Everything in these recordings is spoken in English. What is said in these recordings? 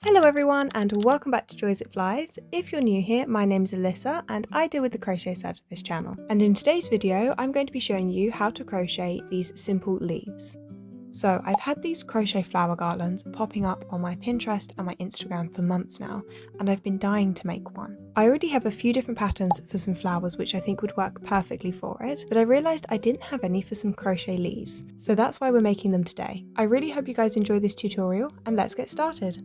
Hello everyone and welcome back to Joys It Flies. If you're new here, my name is Alyssa and I deal with the crochet side of this channel. And in today's video, I'm going to be showing you how to crochet these simple leaves. So I've had these crochet flower garlands popping up on my Pinterest and my Instagram for months now, and I've been dying to make one. I already have a few different patterns for some flowers which I think would work perfectly for it, but I realised I didn't have any for some crochet leaves, so that's why we're making them today. I really hope you guys enjoy this tutorial, and let's get started.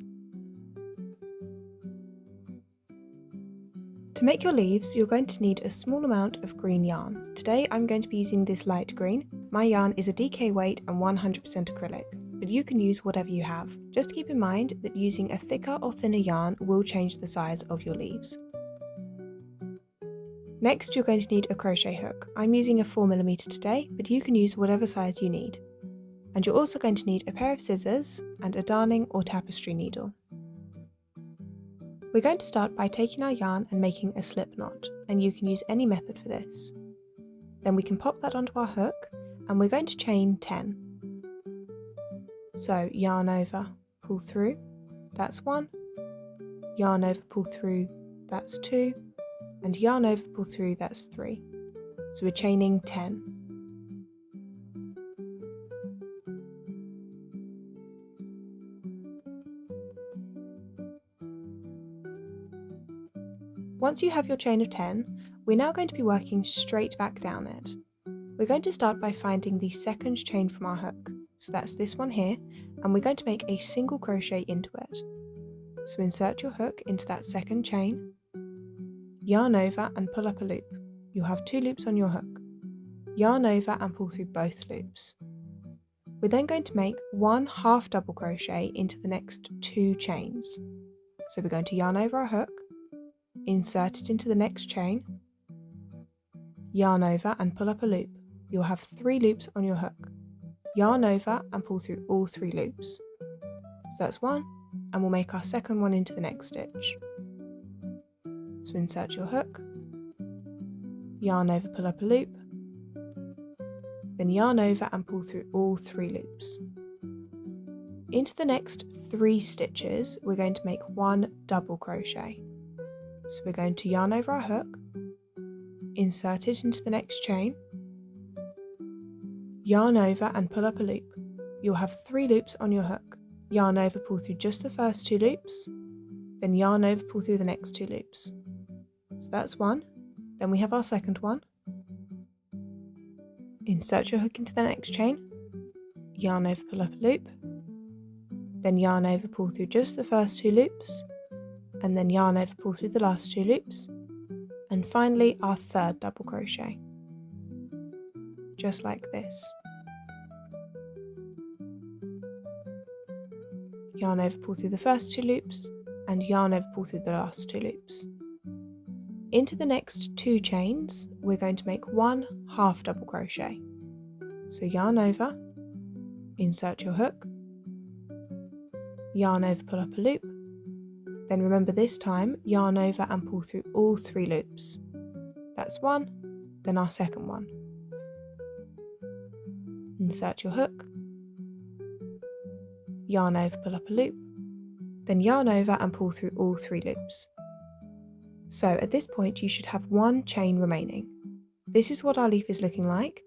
To make your leaves, you're going to need a small amount of green yarn. Today I'm going to be using this light green. My yarn is a DK weight and 100% acrylic, but you can use whatever you have. Just keep in mind that using a thicker or thinner yarn will change the size of your leaves. Next, you're going to need a crochet hook. I'm using a 4mm today, but you can use whatever size you need. And you're also going to need a pair of scissors and a darning or tapestry needle. We're going to start by taking our yarn and making a slip knot, and you can use any method for this. Then we can pop that onto our hook, and we're going to chain 10. So yarn over, pull through, that's 1, yarn over, pull through, that's 2, and yarn over, pull through, that's 3. So we're chaining 10. Once you have your chain of 10, we're now going to be working straight back down it. We're going to start by finding the second chain from our hook, so that's this one here, and we're going to make a single crochet into it. So insert your hook into that second chain, yarn over and pull up a loop. You'll have 2 loops on your hook. Yarn over and pull through both loops. We're then going to make 1 half double crochet into the next 2 chains. So we're going to yarn over our hook, insert it into the next chain, yarn over and pull up a loop. You'll have 3 loops on your hook. Yarn over and pull through all 3 loops. So that's 1, and we'll make our second one into the next stitch. So insert your hook, yarn over, pull up a loop, then yarn over and pull through all 3 loops. Into the next 3 stitches, we're going to make 1 double crochet. So we're going to yarn over our hook, insert it into the next chain, yarn over and pull up a loop. You'll have 3 loops on your hook. Yarn over, pull through just the first 2 loops, then yarn over, pull through the next 2 loops. So that's 1, then we have our second one. Insert your hook into the next chain, yarn over, pull up a loop, then yarn over, pull through just the first 2 loops, and then yarn over, pull through the last 2 loops, and finally our third double crochet, just like this. Yarn over, pull through the first 2 loops, and yarn over, pull through the last 2 loops. Into the next 2 chains, we're going to make 1 half double crochet. So yarn over, insert your hook, yarn over, pull up a loop, then remember this time, yarn over and pull through all 3 loops. That's 1, then our second one. Insert your hook, yarn over, pull up a loop, then yarn over and pull through all 3 loops. So at this point you should have 1 chain remaining. This is what our leaf is looking like.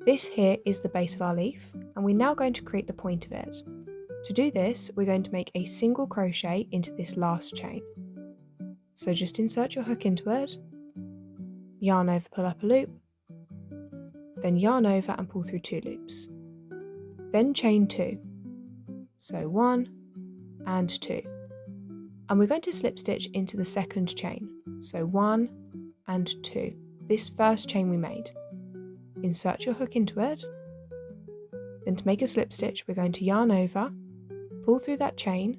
This here is the base of our leaf, and we're now going to create the point of it. To do this, we're going to make a single crochet into this last chain. So just insert your hook into it, yarn over, pull up a loop, then yarn over and pull through 2 loops. Then chain 2. So 1 and 2. And we're going to slip stitch into the second chain. So 1 and 2. This first chain we made. Insert your hook into it. Then to make a slip stitch, we're going to yarn over, pull through that chain,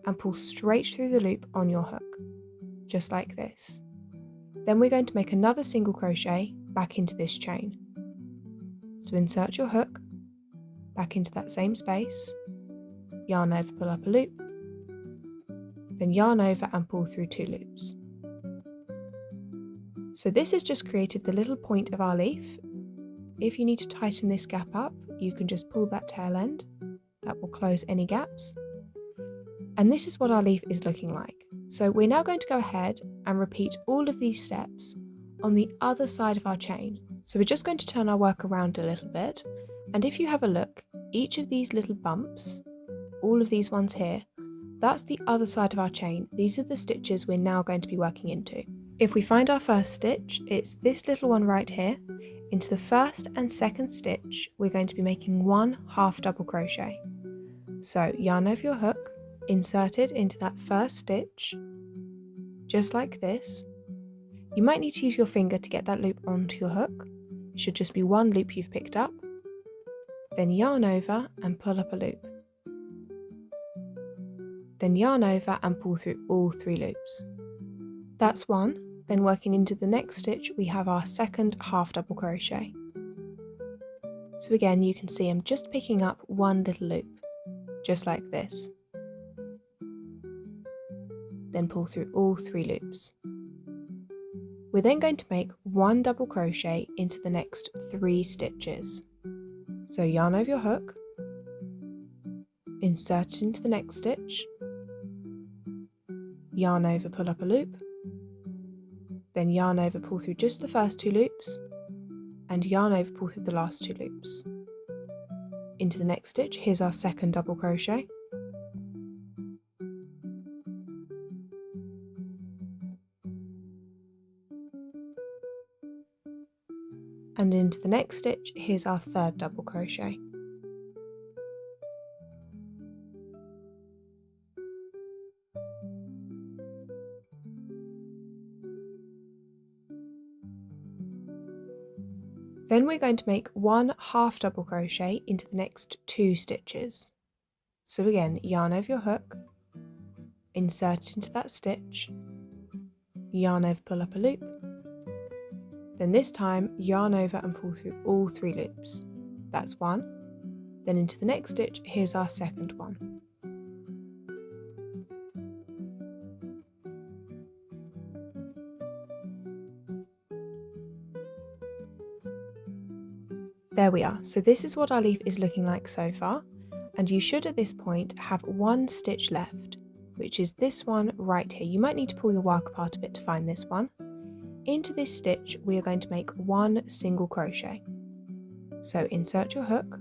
and pull straight through the loop on your hook, just like this. Then we're going to make another single crochet back into this chain. So insert your hook, back into that same space, yarn over, pull up a loop, then yarn over and pull through 2 loops. So this has just created the little point of our leaf. If you need to tighten this gap up, you can just pull that tail end. That will close any gaps. And this is what our leaf is looking like. So we're now going to go ahead and repeat all of these steps on the other side of our chain. So we're just going to turn our work around a little bit, and if you have a look, each of these little bumps, all of these ones here, that's the other side of our chain. These are the stitches we're now going to be working into. If we find our first stitch, it's this little one right here. Into the first and second stitch, we're going to be making 1 half double crochet. So yarn over your hook, insert it into that first stitch, just like this. You might need to use your finger to get that loop onto your hook. It should just be one loop you've picked up. Then yarn over and pull up a loop. Then yarn over and pull through all 3 loops. That's one. Then working into the next stitch, we have our second half double crochet. So again, you can see I'm just picking up one little loop, just like this. Then pull through all 3 loops. We're then going to make 1 double crochet into the next 3 stitches. So yarn over your hook, insert it into the next stitch, yarn over, pull up a loop, then yarn over, pull through just the first 2 loops, and yarn over, pull through the last 2 loops. Into the next stitch, here's our second double crochet. And into the next stitch, here's our third double crochet. Then we're going to make 1 half double crochet into the next 2 stitches. So again, yarn over your hook, insert it into that stitch, yarn over, pull up a loop, then this time yarn over and pull through all 3 loops. That's 1. Then into the next stitch, here's our second one. There we are. So this is what our leaf is looking like so far, and you should at this point have 1 stitch left, which is this one right here. You might need to pull your work apart a bit to find this one. Into this stitch, we are going to make 1 single crochet. So insert your hook,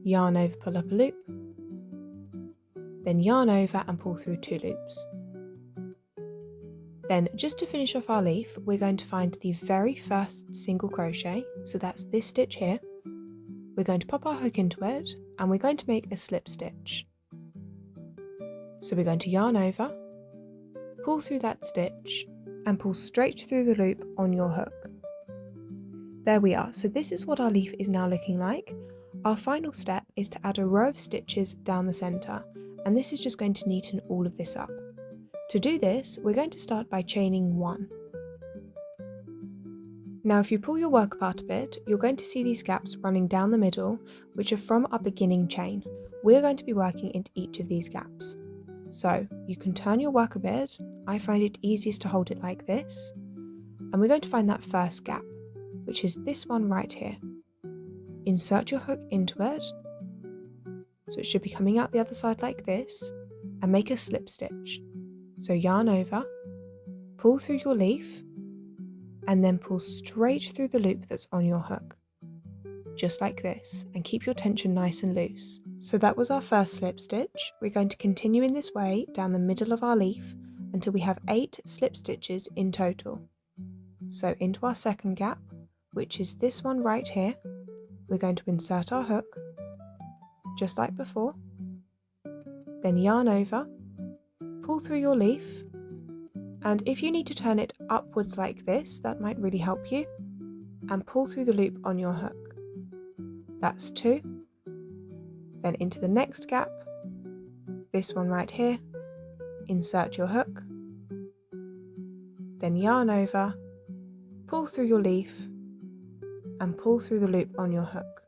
yarn over, pull up a loop, then yarn over and pull through 2 loops. Then just to finish off our leaf, we're going to find the very first single crochet, so that's this stitch here. We're going to pop our hook into it and we're going to make a slip stitch. So we're going to yarn over, pull through that stitch and pull straight through the loop on your hook. There we are. So this is what our leaf is now looking like. Our final step is to add a row of stitches down the centre, and this is just going to neaten all of this up. To do this, we're going to start by chaining 1. Now if you pull your work apart a bit, you're going to see these gaps running down the middle, which are from our beginning chain. We're going to be working into each of these gaps. So you can turn your work a bit. I find it easiest to hold it like this. And we're going to find that first gap, which is this one right here. Insert your hook into it. So it should be coming out the other side like this, and make a slip stitch. So yarn over, pull through your leaf, and then pull straight through the loop that's on your hook. Just like this, and keep your tension nice and loose. So that was our first slip stitch. We're going to continue in this way down the middle of our leaf until we have 8 slip stitches in total. So into our second gap, which is this one right here, we're going to insert our hook, just like before, then yarn over, pull through your leaf, and if you need to turn it upwards like this, that might really help you, and pull through the loop on your hook. That's 2. Then into the next gap, this one right here, insert your hook, then yarn over, pull through your leaf, and pull through the loop on your hook.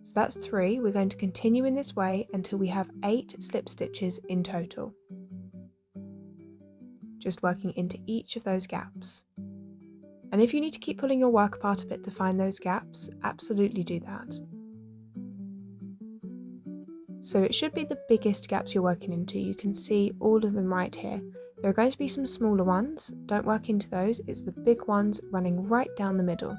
So that's 3. We're going to continue in this way until we have 8 slip stitches in total. Just working into each of those gaps. And if you need to keep pulling your work apart a bit to find those gaps, absolutely do that. So it should be the biggest gaps you're working into. You can see all of them right here. There are going to be some smaller ones, don't work into those, it's the big ones running right down the middle.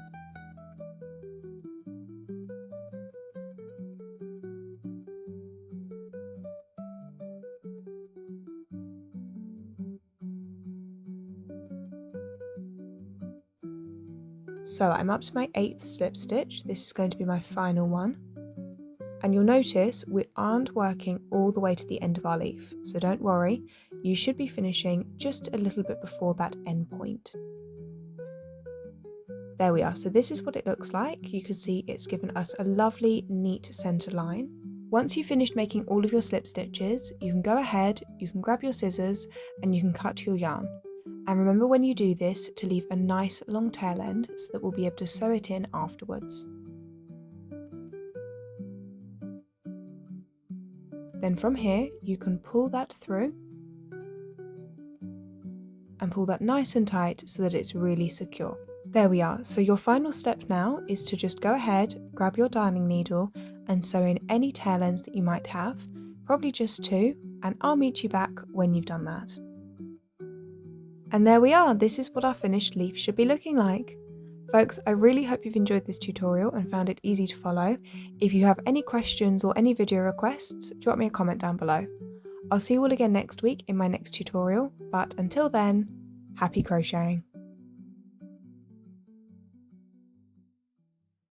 So I'm up to my 8th slip stitch, this is going to be my final one. And you'll notice we aren't working all the way to the end of our leaf, so don't worry, you should be finishing just a little bit before that end point. There we are, so this is what it looks like. You can see it's given us a lovely neat centre line. Once you've finished making all of your slip stitches, you can go ahead, you can grab your scissors and you can cut your yarn. And remember when you do this to leave a nice long tail end so that we'll be able to sew it in afterwards. Then from here you can pull that through and pull that nice and tight so that it's really secure. There we are, so your final step now is to just go ahead, grab your darning needle and sew in any tail ends that you might have, probably just 2, and I'll meet you back when you've done that. And there we are, this is what our finished leaf should be looking like. Folks, I really hope you've enjoyed this tutorial and found it easy to follow. If you have any questions or any video requests, drop me a comment down below. I'll see you all again next week in my next tutorial, but until then, happy crocheting!